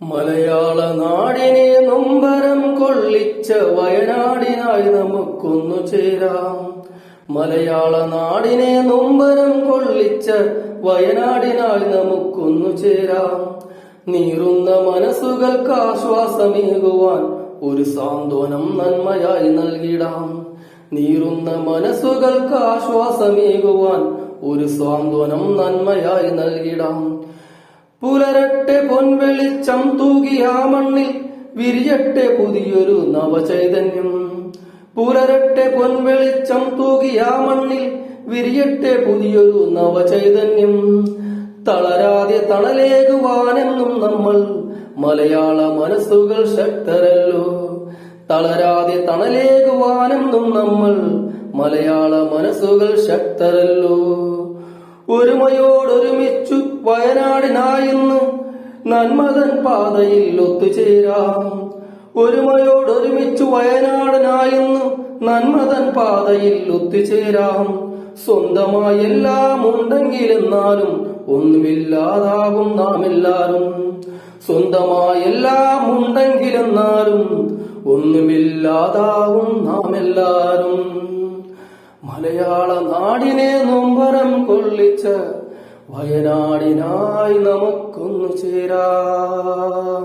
മലയാള നാടിനെ നൊമ്പരം കൊള്ളിച്ച വയനാടിനായി നമുക്കൊന്നു ചേരാം. മലയാള നാടിനെ നൊമ്പരം കൊള്ളിച്ച വയനാടിനായി നമുക്കൊന്നു ചേരാം. നീറുന്ന മനസ്സുകൾക്ക് ആശ്വാസമേകുവാൻ ഒരു സാന്ത്വനം നന്മയായി നൽകിടാം. നീറുന്ന മനസ്സുകൾക്ക് ആശ്വാസമേകുവാൻ ഒരു സാന്ത്വനം നന്മയായി നൽകിടാം. പുലരട്ടെ പൊൻവെളിച്ചം തൂകിയ മണ്ണിൽ വിരിയട്ടെ പുതിയൊരു നവചൈതന്യം. പുലരട്ടെ പൊൻവെളിച്ചം തൂകിയ മണ്ണിൽ വിരിയട്ടെ പുതിയൊരു നവചൈതന്യം. തളരാതെ തണലേകുവാനെന്നും നമ്മൾ മലയാള മനസ്സുകൾ ശക്തരല്ലോ. തളരാതെ തണലേകുവാനെന്നും നമ്മൾ മലയാള മനസ്സുകൾ ശക്തരല്ലോ. ഒരുമയോടൊരുമിച്ചു വയനാടിനായിന്ന് നന്മതൻ പാതയിൽ ഒത്തുചേരാം. ഒരുമയോടൊരുമിച്ചു വയനാടിനായിന്ന് നന്മതൻ പാതയിൽ ഒത്തുചേരാം. സ്വന്തമായി എല്ലാം ഉണ്ടെങ്കിലെന്നാലും ഒന്നുമില്ലാതാകും നാം എല്ലാരും. സ്വന്തമായി എല്ലാം ഉണ്ടെങ്കിലെന്നാലും ഒന്നുമില്ലാതാകും നാം എല്ലാരും. മലയാള നാടിനെ നൊമ്പരം കൊള്ളിച്ച വയനാടിനായി നമുക്കൊന്നു ചേരാം.